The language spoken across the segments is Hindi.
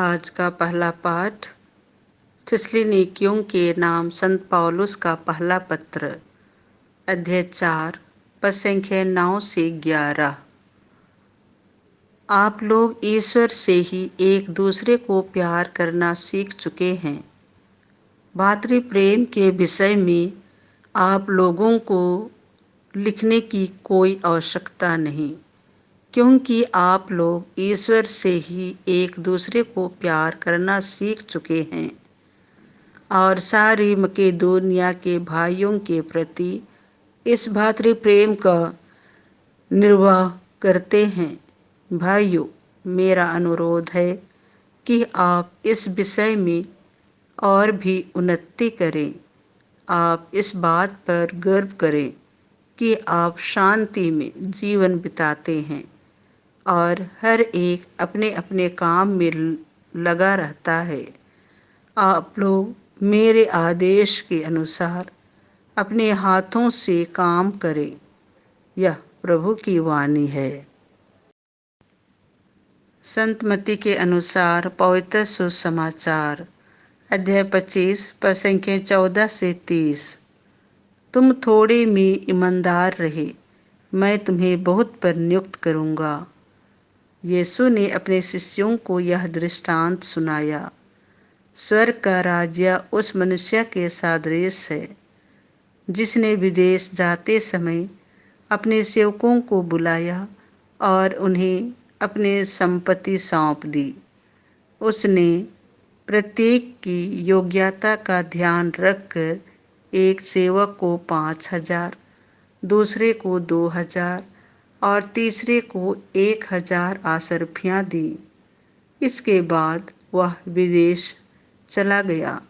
आज का पहला पाठ थिस्सलुनीकियों के नाम संत पौलुस का पहला पत्र, अध्याय 4, पद संख्या 9 से 11। आप लोग ईश्वर से ही एक दूसरे को प्यार करना सीख चुके हैं। भातृ प्रेम के विषय में आप लोगों को लिखने की कोई आवश्यकता नहीं, क्योंकि आप लोग ईश्वर से ही एक दूसरे को प्यार करना सीख चुके हैं और सारी मकेदोनिया के भाइयों के प्रति इस भातृ प्रेम का निर्वाह करते हैं। भाइयों, मेरा अनुरोध है कि आप इस विषय में और भी उन्नति करें। आप इस बात पर गर्व करें कि आप शांति में जीवन बिताते हैं और हर एक अपने अपने काम में लगा रहता है। आप लोग मेरे आदेश के अनुसार अपने हाथों से काम करें। यह प्रभु की वाणी है। संत मत्ती के अनुसार पवित्र सुसमाचार, अध्याय 25, पद संख्या 14 से 30। तुम थोड़े में ईमानदार रहे, मैं तुम्हें बहुत पर नियुक्त करूँगा। यीशु ने अपने शिष्यों को यह दृष्टांत सुनाया। स्वर्ग का राज्य उस मनुष्य के सदृश है जिसने विदेश जाते समय अपने सेवकों को बुलाया और उन्हें अपनी संपत्ति सौंप दी। उसने प्रत्येक की योग्यता का ध्यान रखकर एक सेवक को 5,000, दूसरे को 2,000 और तीसरे को 1,000 आसरफियाँ दी। इसके बाद वह विदेश चला गया।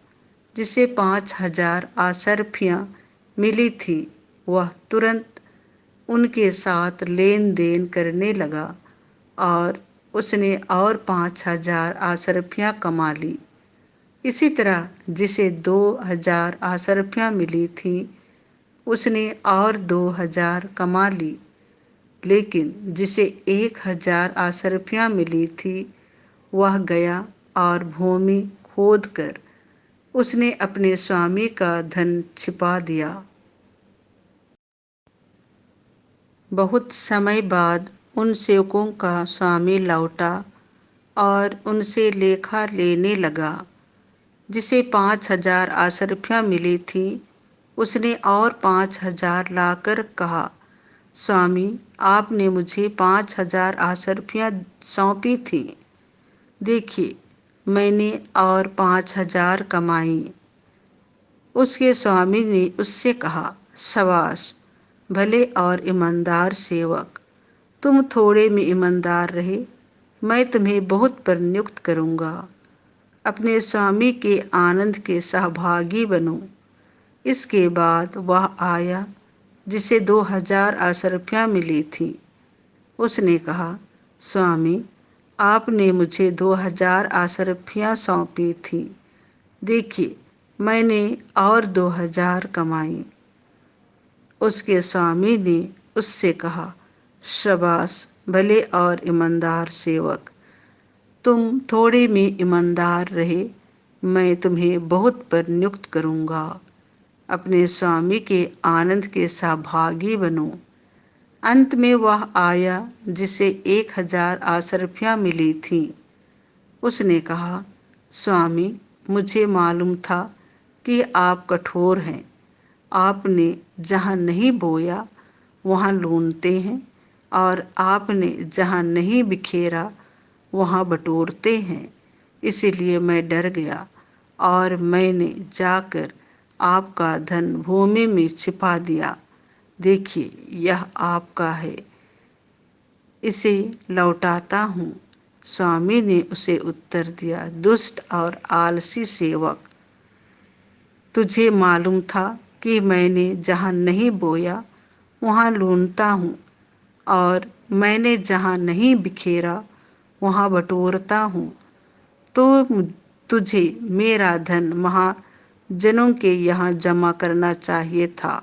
जिसे 5,000 आसरफियाँ मिली थी, वह तुरंत उनके साथ लेन देन करने लगा और उसने और 5,000 आसरफियाँ कमा ली। इसी तरह जिसे 2,000 आसरफियाँ मिली थी, उसने और 2,000 कमा ली। लेकिन जिसे 1,000 आसरफियाँ मिली थी, वह गया और भूमि खोदकर उसने अपने स्वामी का धन छिपा दिया। बहुत समय बाद उन सेवकों का स्वामी लौटा और उनसे लेखा लेने लगा। जिसे 5,000 आसरफियाँ मिली थी, उसने और 5,000 लाकर कहा, स्वामी, आपने मुझे 5,000 आसरफियाँ सौंपी थी। देखिए, मैंने और 5,000 कमाई। उसके स्वामी ने उससे कहा, शाबाश, भले और ईमानदार सेवक, तुम थोड़े में ईमानदार रहे, मैं तुम्हें बहुत पर नियुक्त करूँगा। अपने स्वामी के आनंद के सहभागी बनो। इसके बाद वह आया जिसे 2,000 आसरफियाँ मिली थी। उसने कहा, स्वामी, आपने मुझे 2,000 आसरफियाँ सौंपी थी। देखिए, मैंने और 2,000 कमाई। उसके स्वामी ने उससे कहा, शाबाश, भले और ईमानदार सेवक, तुम थोड़े में ईमानदार रहे, मैं तुम्हें बहुत पर नियुक्त करूँगा। अपने स्वामी के आनंद के सहभागी बनो। अंत में वह आया जिसे 1,000 आसरफियाँ मिली थी। उसने कहा, स्वामी, मुझे मालूम था कि आप कठोर हैं। आपने जहाँ नहीं बोया वहाँ लूनते हैं और आपने जहाँ नहीं बिखेरा वहाँ बटोरते हैं। इसीलिए मैं डर गया और मैंने जाकर आपका धन भूमि में छिपा दिया। देखिए, यह आपका है, इसे लौटाता हूँ। स्वामी ने उसे उत्तर दिया, दुष्ट और आलसी सेवक, तुझे मालूम था कि मैंने जहाँ नहीं बोया वहाँ लूनता हूँ और मैंने जहाँ नहीं बिखेरा वहाँ बटोरता हूँ। तो तुझे मेरा धन महाजनों के यहाँ जमा करना चाहिए था।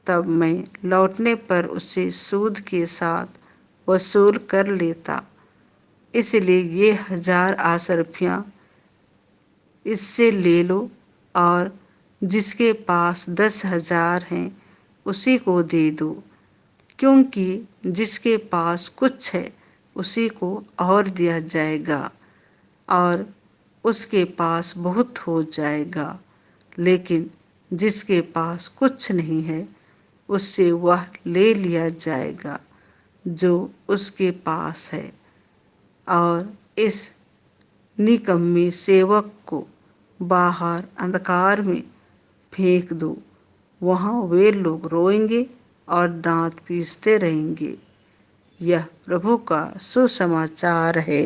तब मैं लौटने पर उसे सूद के साथ वसूल कर लेता। इसलिए ये 1000 आसरफियाँ इससे ले लो और जिसके पास 10,000 हैं उसी को दे दो, क्योंकि जिसके पास कुछ है उसी को और दिया जाएगा और उसके पास बहुत हो जाएगा, लेकिन जिसके पास कुछ नहीं है उससे वह ले लिया जाएगा जो उसके पास है। और इस निकम्मे सेवक को बाहर अंधकार में फेंक दो, वहाँ वे लोग रोएंगे और दांत पीसते रहेंगे। यह प्रभु का सुसमाचार है।